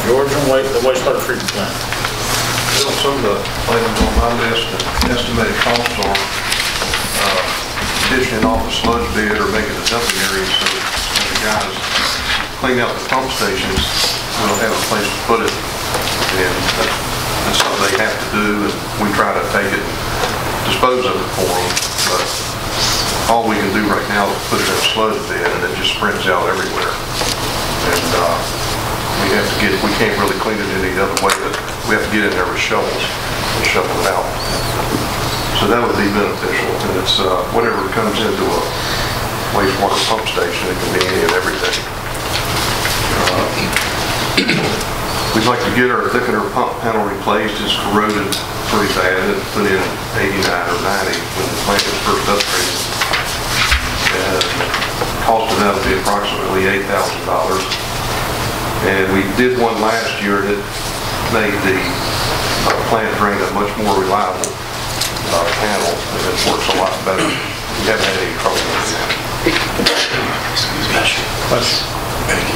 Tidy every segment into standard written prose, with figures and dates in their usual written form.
Georgia, the wastewater treatment plant. Well, some of the items on my list, the estimated costs are additioning off the sludge bed or making a dumping area so when the guys clean out the pump stations, we'll have a place to put it. And that's something they have to do, and we try to take it and dispose of it for them. But all we can do right now is put it in a sludge bed, and it just spreads out everywhere. And we can't really clean it any other way, but we have to get in there with shovels and shovel it out. So that would be beneficial, and it's whatever comes into a wastewater pump station, it can be any and everything. We'd like to get our thickener pump panel replaced. It's corroded pretty bad. It was put in 89 or 90 when the plant was first upgraded. And the cost of that would be approximately $8,000. And we did one last year that made the plant drain a much more reliable panel, and it works a lot better. We haven't had any trouble with that. Thank you.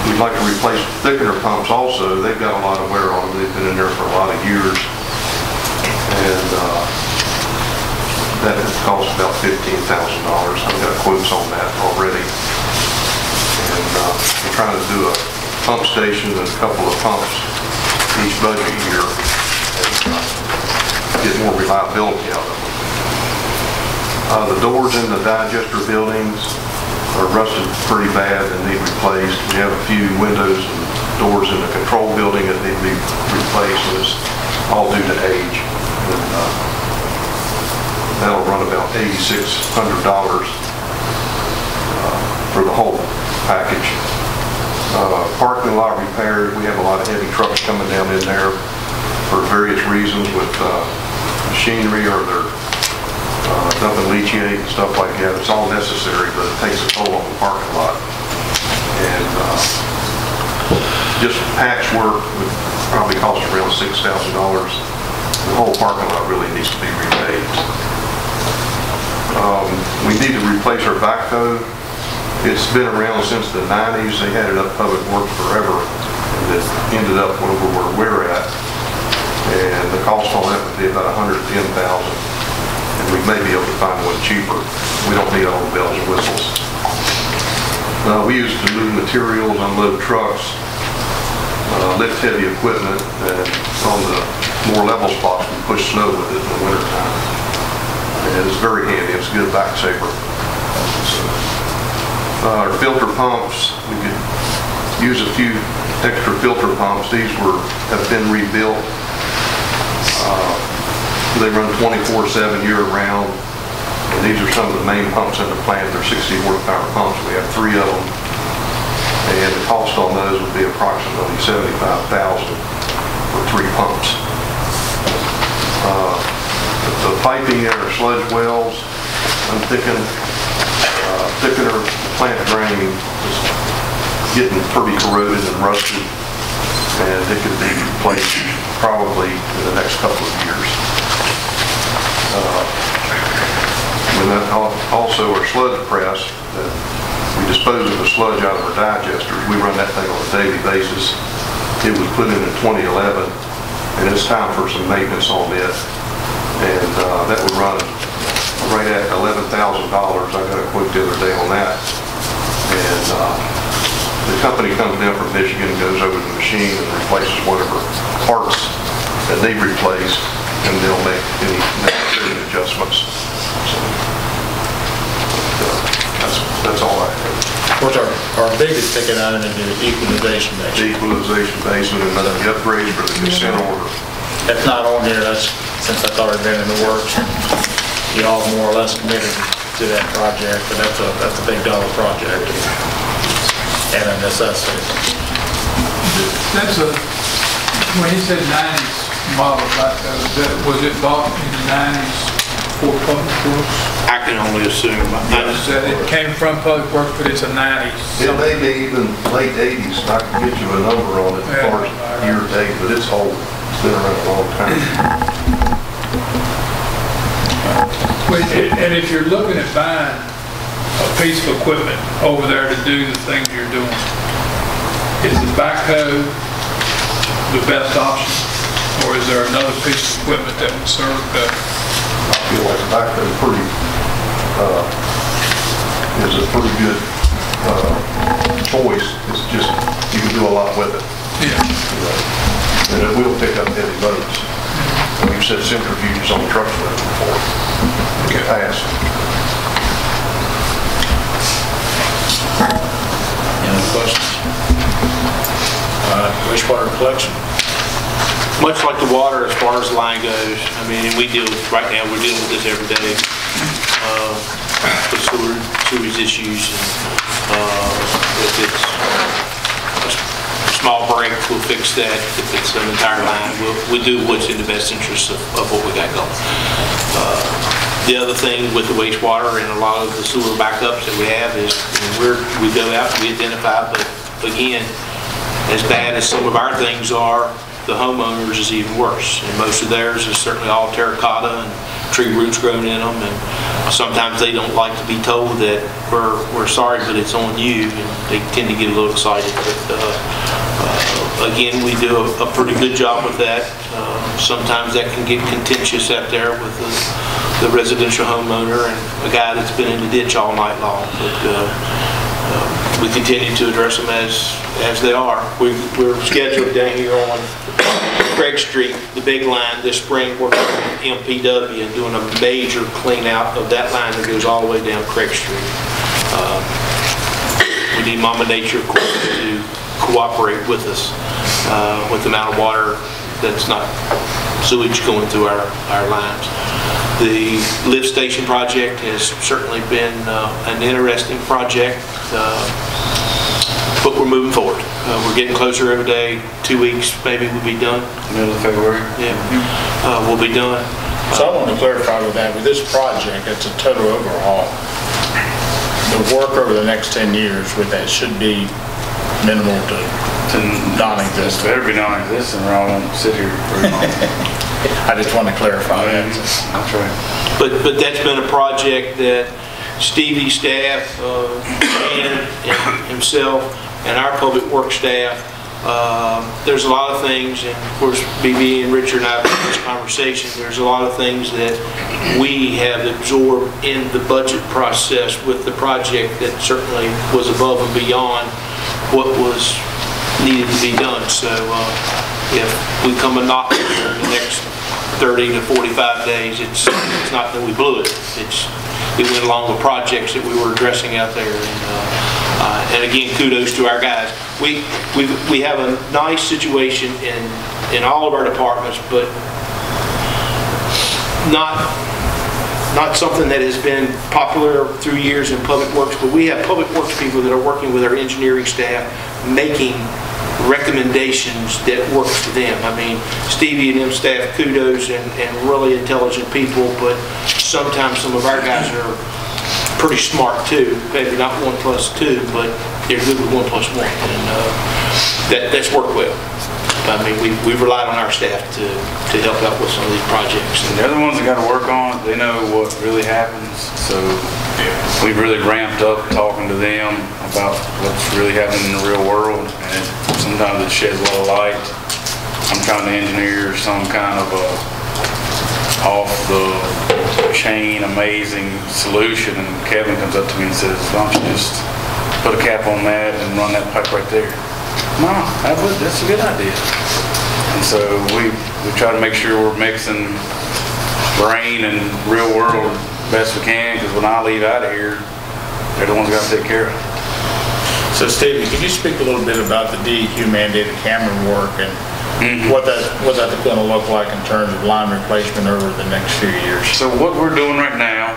We'd like to replace thickener pumps also. They've got a lot of wear on them. They've been in there for a lot of years. And that would cost about $15,000. I've got quotes on that already. And we're trying to do a pump station and a couple of pumps each budget year and get more reliability out of them. The doors in the digester buildings are rusted pretty bad and need replaced. We have a few windows and doors in the control building that need to be replaced, and it's all due to age. And that'll run about $8,600 for the whole package. Parking lot repairs, we have a lot of heavy trucks coming down in there for various reasons with machinery or they're dumping leachate and stuff like that. It's all necessary, but it takes a toll on the parking lot. And just patchwork would probably cost around $6,000. The whole parking lot really needs to be repaved. We need to replace our backhoe. It's been around since the 90s. They had it up Public Works forever. And it ended up over where we're at. And the cost on that would be about $110,000. And we may be able to find one cheaper. We don't need all the bells and whistles. We use it to move materials, unload trucks, lift heavy equipment, and on the more level spots we push snow with it in the wintertime. And it's very handy. It's a good back saver. Our filter pumps, we could use a few extra filter pumps. These have been rebuilt. They run 24/7 year-round. And these are some of the main pumps in the plant. They're 60 horsepower pumps. We have 3 of them. And the cost on those would be approximately $75,000 for 3 pumps. The piping in our sludge wells, unthickened, thickener plant drain is getting pretty corroded and rusted, and it could be replaced probably in the next couple of years. And then also our sludge press, we dispose of the sludge out of our digesters. We run that thing on a daily basis. It was put in 2011, and it's time for some maintenance on it. And that would run right at $11,000. I got a quote the other day on that. And the company comes down from Michigan and goes over to the machine and replaces whatever parts that they've replaced, and they'll make any necessary adjustments. So, that's all I have. Of course, our biggest ticket item is the equalization basin. The equalization basin and the upgrades for the consent order. That's not on here. That's since I thought it had been in the works. You all more or less committed to that project, but that's a big dollar project and a necessity. That's when he said 90s model back there, was it bought in the 90s for Public Works? I can only assume. It came from Public Works, but it's a 90s. It may be even late 80s. I can get you a number on it as far as year date, but it's old. It's been around a long time. And if you're looking at buying a piece of equipment over there to do the things you're doing, is the backhoe the best option? Or is there another piece of equipment that would serve better? I feel like the backhoe is a pretty good choice. It's just, you can do a lot with it. Yeah. And it will pick up heavy loads. We've said centrifuges on the trucks before. Okay. Pass. Any other questions? Wastewater collection. Much like the water, as far as the line goes, I mean, and right now, we're dealing with this every day, with sewage issues, and if it's a small break, we'll fix that. If it's an entire line, we'll do what's in the best interest of what we got going. The other thing with the wastewater and a lot of the sewer backups that we have is, we go out and we identify, but again, as bad as some of our things are, the homeowners is even worse. And most of theirs is certainly all terracotta and tree roots growing in them. And sometimes they don't like to be told that we're sorry, but it's on you. And they tend to get a little excited. But again, we do a pretty good job with that. Sometimes that can get contentious out there with the residential homeowner and a guy that's been in the ditch all night long. But we continue to address them as they are. We're scheduled down here on Craig Street, the big line, this spring, working with MPW and doing a major clean out of that line that goes all the way down Craig Street. We need Mama Nature, of course, to cooperate with us with the amount of water that's not sewage going through our lines. The lift station project has certainly been an interesting project, but we're moving forward. We're getting closer every day. 2 weeks, maybe we'll be done. Middle of February? Yeah, we'll be done. So I want to clarify with that, with this project, it's a total overhaul. The work over the next 10 years with that should be minimal to non-existent. Better be non-existent or I won't sit here very long. I just want to clarify that. That's right. But that's been a project that Stevie's staff, and himself, and our public works staff, there's a lot of things, and of course BB and Richard and I have had this conversation, there's a lot of things that we have absorbed in the budget process with the project that certainly was above and beyond what was needed to be done. So if we come a knock in the next 30 to 45 days, it's not that we blew it. It went along with projects that we were addressing out there. And again, kudos to our guys. We have a nice situation in all of our departments, but not something that has been popular through years in public works, but we have public works people that are working with our engineering staff, making recommendations that work for them. I mean, Stevie and them staff, kudos, and really intelligent people, but sometimes some of our guys are pretty smart too. Maybe not 1 + 2, but they're good with 1 + 1, and that's worked well. I mean, we've relied on our staff to help out with some of these projects. And they're the ones that got to work on it. They know what really happens. So we've really ramped up talking to them about what's really happening in the real world. And sometimes it sheds a lot of light. I'm trying to engineer some kind of a off-the-chain amazing solution. And Kevin comes up to me and says, why don't you just put a cap on that and run that pipe right there? Mom, that's a good idea. And so we try to make sure we're mixing brain and real world best we can, because when I leave out of here, they're the ones who got to take care of it. So Stevie, can you speak a little bit about the DEQ mandated camera work and what that's going to look like in terms of line replacement over the next few years? So what we're doing right now,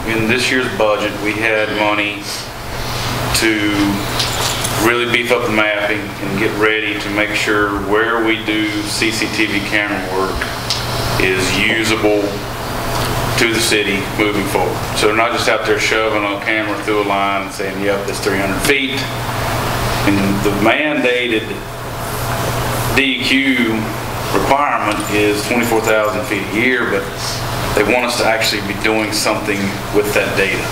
in this year's budget, we had money to really beef up the mapping and get ready to make sure where we do CCTV camera work is usable to the city moving forward. So they're not just out there shoving a camera through a line and saying, yep, that's 300 feet. And the mandated DEQ requirement is 24,000 feet a year, but they want us to actually be doing something with that data.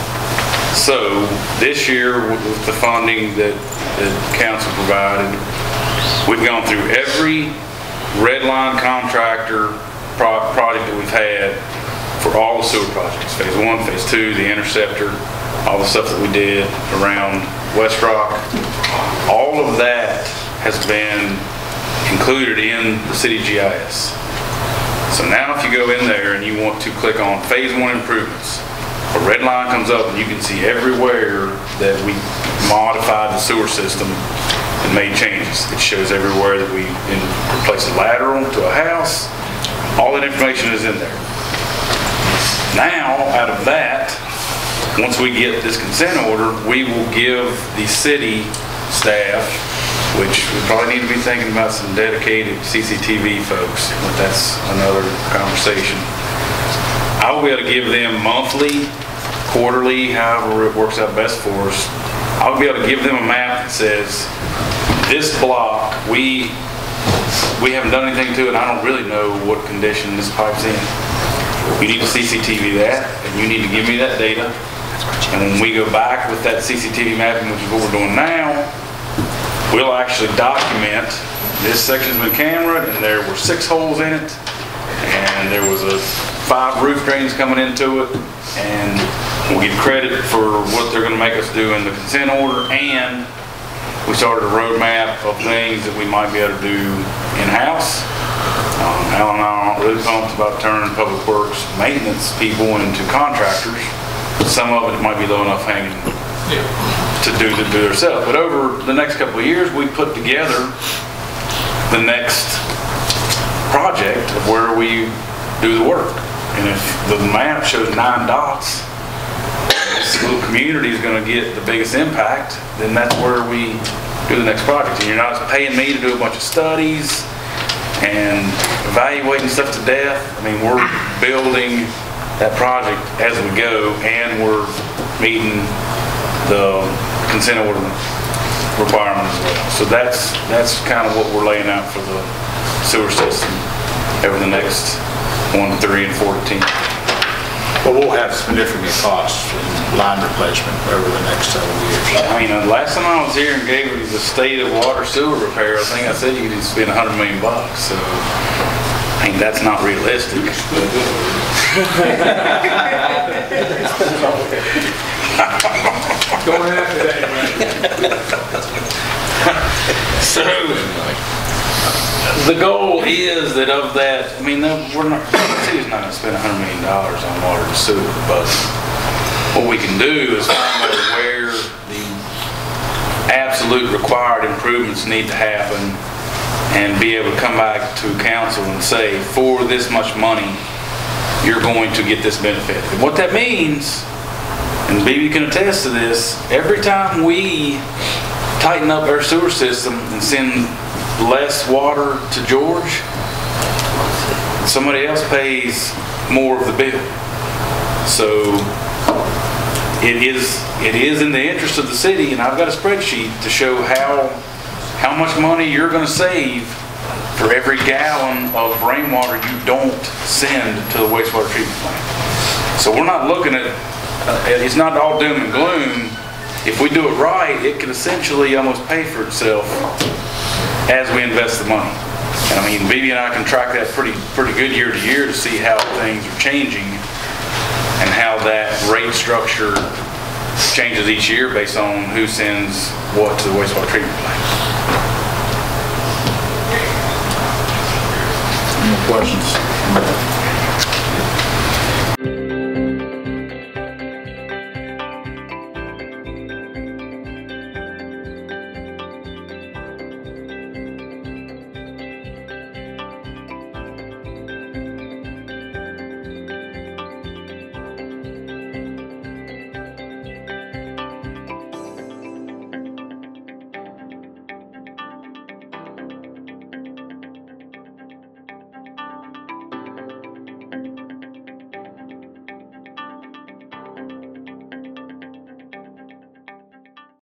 So this year, with the funding that council provided, we've gone through every red line contractor project that we've had for all the sewer projects, phase 1, phase 2, the interceptor, all the stuff that we did around West Rock. All of that has been included in the city GIS. So now if you go in there and you want to click on phase 1 improvements, a red line comes up and you can see everywhere that we modified the sewer system and made changes. It shows everywhere that we replaced a lateral to a house. All that information is in there. Now, out of that, once we get this consent order, we will give the city staff, which we probably need to be thinking about some dedicated CCTV folks, but that's another conversation. I will be able to give them monthly, quarterly, however it works out best for us. I'll be able to give them a map that says, this block, we haven't done anything to it, and I don't really know what condition this pipe's in. You need to CCTV that, and you need to give me that data. And when we go back with that CCTV mapping, which is what we're doing now, we'll actually document this section's been cameraed, and there were 6 holes in it, and there was 5 roof drains coming into it, and we'll get credit for what they're going to make us do in the consent order, and we started a roadmap of things that we might be able to do in-house. Alan and I aren't really pumped about turning public works maintenance people into contractors. Some of it might be low enough hanging to do themselves. But over the next couple of years, we put together the next project of where we do the work. And if the map shows 9 dots, this little community is going to get the biggest impact, then that's where we do the next project. And you're not paying me to do a bunch of studies and evaluating stuff to death. I mean, we're building that project as we go, and we're meeting the consent order requirement as well. So that's kind of what we're laying out for the sewer system over the next 1, 3, and 14. But we'll have significant costs in line replacement over the next several years. I mean, the last time I was here and gave you the state of water sewer repair, I think I said you could spend $100 million. So, I mean, that's not realistic. Going after that, right? So, the goal is that of that, I mean, the city's not going to spend $100 million on water and sewer, but what we can do is find out where the absolute required improvements need to happen and be able to come back to council and say, for this much money, you're going to get this benefit. And what that means, and BB can attest to this, every time we tighten up our sewer system and send less water to George, somebody else pays more of the bill. So it is in the interest of the city, and I've got a spreadsheet to show how much money you're going to save for every gallon of rainwater you don't send to the wastewater treatment plant. So we're not looking at, it's not all doom and gloom. If we do it right, it can essentially almost pay for itself as we invest the money. And I mean, BB and I can track that pretty good year to year to see how things are changing and how that rate structure changes each year based on who sends what to the wastewater treatment plant. Any questions?